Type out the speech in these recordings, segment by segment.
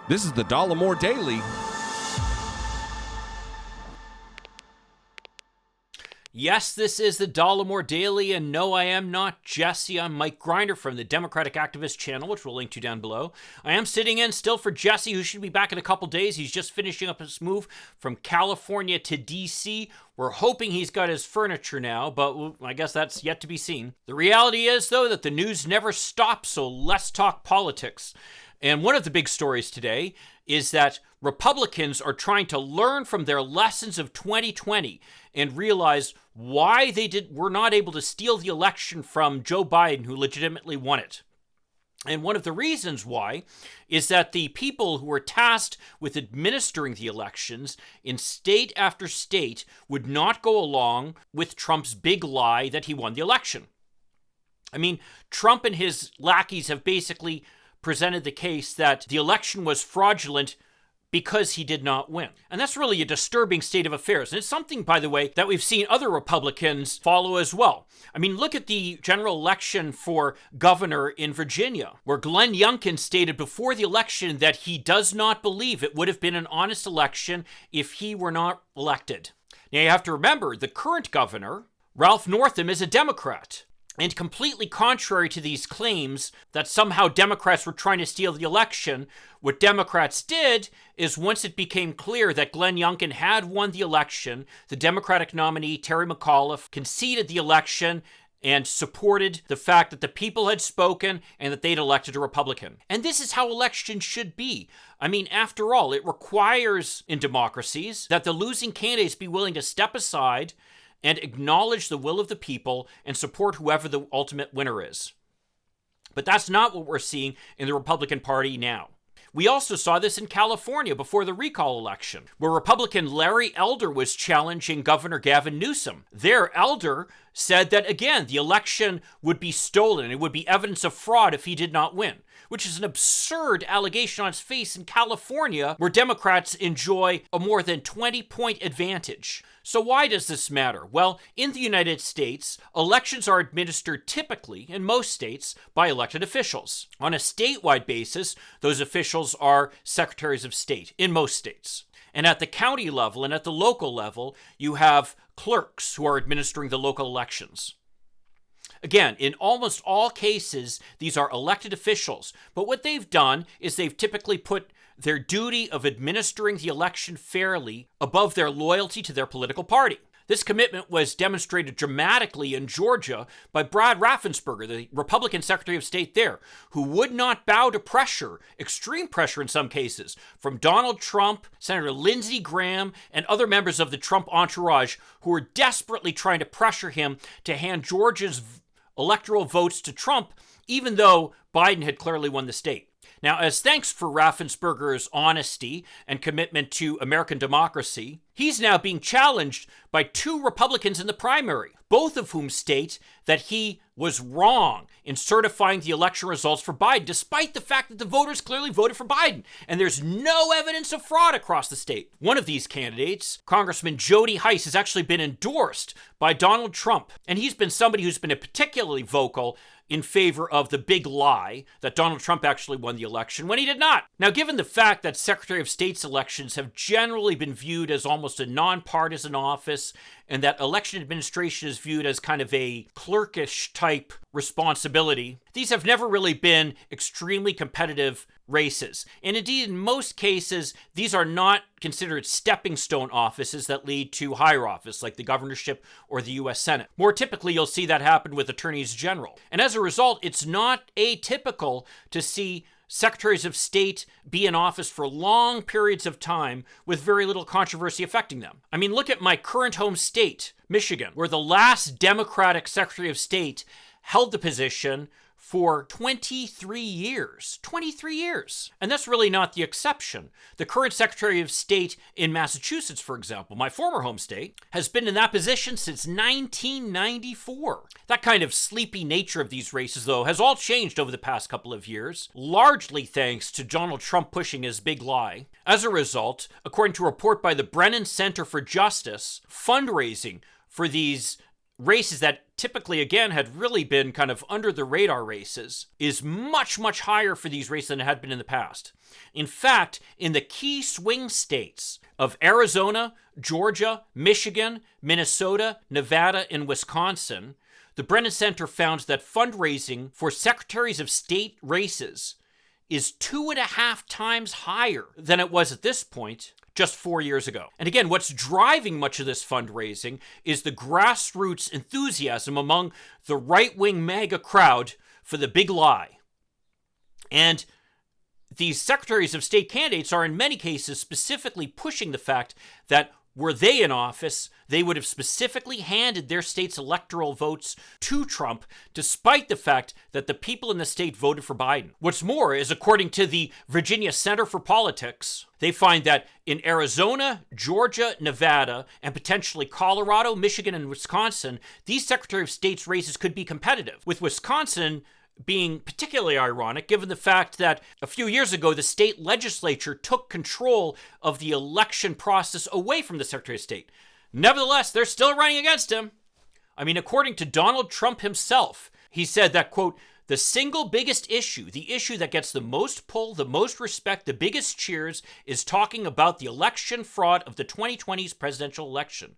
This is the Dollemore Daily. Yes, this is the Dollemore Daily, and no, I am not Jesse. I'm Mike Grinder from the Democratic Activist channel, which we'll link to down below. I am sitting in still for Jesse, who should be back in a couple days. He's just finishing up his move from California to D.C. We're hoping he's got his furniture now, but I guess that's yet to be seen. The reality is, though, that the news never stops, so let's talk politics. And one of the big stories today is that Republicans are trying to learn from their lessons of 2020 and realize why they were not able to steal the election from Joe Biden, who legitimately won it. And one of the reasons why is that the people who were tasked with administering the elections in state after state would not go along with Trump's big lie that he won the election. I mean, Trump and his lackeys have basically presented the case that the election was fraudulent because he did not win. And that's really a disturbing state of affairs. And it's something, by the way, that we've seen other Republicans follow as well. I mean, look at the general election for governor in Virginia, where Glenn Youngkin stated before the election that he does not believe it would have been an honest election if he were not elected. Now, you have to remember, the current governor, Ralph Northam, is a Democrat. And completely contrary to these claims that somehow Democrats were trying to steal the election, what Democrats did is once it became clear that Glenn Youngkin had won the election, the Democratic nominee, Terry McAuliffe, conceded the election and supported the fact that the people had spoken and that they'd elected a Republican. And this is how elections should be. I mean, after all, it requires in democracies that the losing candidates be willing to step aside and acknowledge the will of the people and support whoever the ultimate winner is. But that's not what we're seeing in the Republican Party now. We also saw this in California before the recall election, where Republican Larry Elder was challenging Governor Gavin Newsom. There, Elder said that, again, the election would be stolen. It would be evidence of fraud if he did not win, which is an absurd allegation on its face in California, where Democrats enjoy a more than 20-point advantage. So why does this matter? Well, in the United States, elections are administered typically, in most states, by elected officials. On a statewide basis, those officials are secretaries of state in most states. And at the county level and at the local level, you have clerks who are administering the local elections. Again, in almost all cases, these are elected officials. But what they've done is they've typically put their duty of administering the election fairly above their loyalty to their political party. This commitment was demonstrated dramatically in Georgia by Brad Raffensperger, the Republican Secretary of State there, who would not bow to pressure, extreme pressure in some cases, from Donald Trump, Senator Lindsey Graham, and other members of the Trump entourage who were desperately trying to pressure him to hand Georgia's electoral votes to Trump, even though Biden had clearly won the state. Now, as thanks for Raffensperger's honesty and commitment to American democracy, he's now being challenged by two Republicans in the primary, both of whom state that he was wrong in certifying the election results for Biden, despite the fact that the voters clearly voted for Biden, and there's no evidence of fraud across the state. One of these candidates, Congressman Jody Hice, has actually been endorsed by Donald Trump, and he's been somebody who's been particularly vocal in favor of the big lie that Donald Trump actually won the election when he did not. Now, given the fact that Secretary of State's elections have generally been viewed as almost a nonpartisan office, and that election administration is viewed as kind of a clerkish type responsibility, these have never really been extremely competitive races. And indeed, in most cases, these are not considered stepping stone offices that lead to higher office, like the governorship or the U.S. Senate. More typically, you'll see that happen with attorneys general. And as a result, it's not atypical to see secretaries of state be in office for long periods of time with very little controversy affecting them. I mean, look at my current home state, Michigan, where the last Democratic Secretary of State held the position for 23 years. 23 years. And that's really not the exception. The current Secretary of State in Massachusetts, for example, my former home state, has been in that position since 1994. That kind of sleepy nature of these races, though, has all changed over the past couple of years, largely thanks to Donald Trump pushing his big lie. As a result, according to a report by the Brennan Center for Justice, fundraising for these races that typically, again, had really been kind of under the radar races, is much, much higher for these races than it had been in the past. In fact, in the key swing states of Arizona, Georgia, Michigan, Minnesota, Nevada, and Wisconsin, the Brennan Center found that fundraising for secretaries of state races is 2.5 times higher than it was at this point just 4 years ago. And again, what's driving much of this fundraising is the grassroots enthusiasm among the right-wing MAGA crowd for the big lie. And these secretaries of state candidates are in many cases specifically pushing the fact that were they in office, they would have specifically handed their state's electoral votes to Trump, despite the fact that the people in the state voted for Biden. What's more is, according to the Virginia Center for Politics, they find that in Arizona, Georgia, Nevada, and potentially Colorado, Michigan, and Wisconsin, these Secretary of State's races could be competitive, with Wisconsin being particularly ironic given the fact that a few years ago the state legislature took control of the election process away from the Secretary of State. Nevertheless, they're still running against him. I mean, according to Donald Trump himself, he said that, quote, the single biggest issue, the issue that gets the most pull, the most respect, the biggest cheers, is talking about the election fraud of the 2020's presidential election.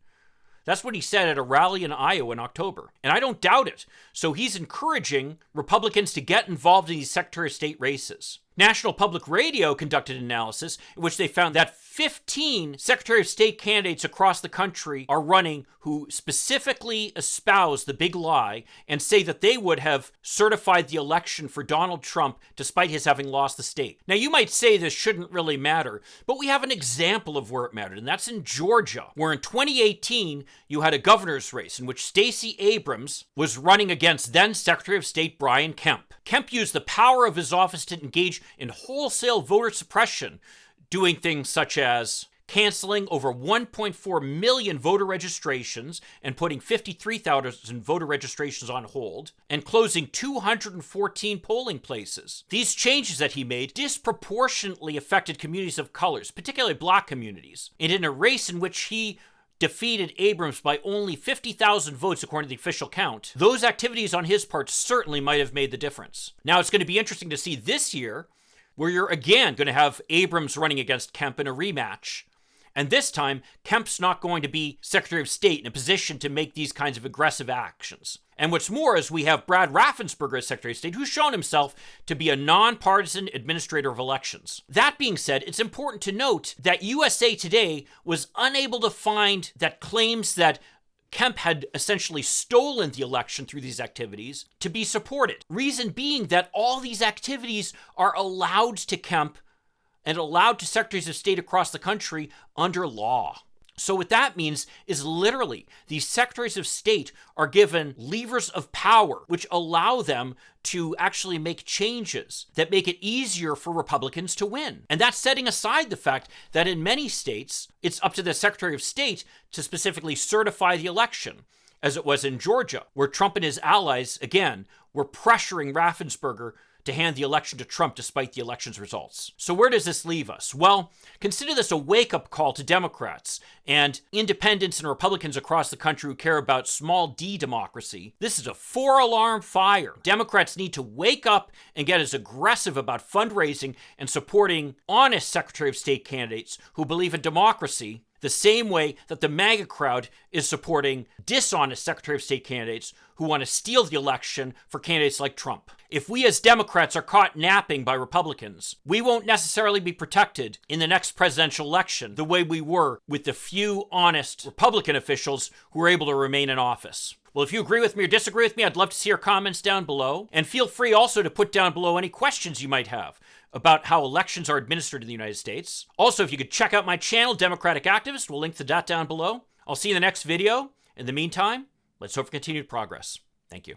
That's what he said at a rally in Iowa in October. And I don't doubt it. So he's encouraging Republicans to get involved in these Secretary of State races. National Public Radio conducted an analysis in which they found that 15 Secretary of State candidates across the country are running who specifically espouse the big lie and say that they would have certified the election for Donald Trump despite his having lost the state. Now, you might say this shouldn't really matter, but we have an example of where it mattered, and that's in Georgia, where in 2018, you had a governor's race in which Stacey Abrams was running against then Secretary of State Brian Kemp. Kemp used the power of his office to engage in wholesale voter suppression, doing things such as canceling over 1.4 million voter registrations and putting 53,000 voter registrations on hold, and closing 214 polling places. These changes that he made disproportionately affected communities of colors, particularly black communities. And in a race in which he defeated Abrams by only 50,000 votes according to the official count, those activities on his part certainly might have made the difference. Now, it's going to be interesting to see this year where you're again going to have Abrams running against Kemp in a rematch. And this time, Kemp's not going to be Secretary of State in a position to make these kinds of aggressive actions. And what's more is we have Brad Raffensperger as Secretary of State, who's shown himself to be a nonpartisan administrator of elections. That being said, it's important to note that USA Today was unable to find that claims that Kemp had essentially stolen the election through these activities to be supported. Reason being that all these activities are allowed to Kemp and allowed to secretaries of state across the country under law. So what that means is literally these secretaries of state are given levers of power which allow them to actually make changes that make it easier for Republicans to win. And that's setting aside the fact that in many states, it's up to the Secretary of State to specifically certify the election, as it was in Georgia, where Trump and his allies, again, were pressuring Raffensperger to hand the election to Trump despite the election's results. So where does this leave us? Well, consider this a wake-up call to Democrats and independents and Republicans across the country who care about small d democracy. This is a 4-alarm fire. Democrats need to wake up and get as aggressive about fundraising and supporting honest Secretary of State candidates who believe in democracy the same way that the MAGA crowd is supporting dishonest Secretary of State candidates who want to steal the election for candidates like Trump. If we as Democrats are caught napping by Republicans, we won't necessarily be protected in the next presidential election the way we were with the few honest Republican officials who were able to remain in office. Well, if you agree with me or disagree with me, I'd love to see your comments down below. And feel free also to put down below any questions you might have about how elections are administered in the United States. Also, if you could check out my channel, Democratic Activist, we'll link to that down below. I'll see you in the next video. In the meantime, let's hope for continued progress. Thank you.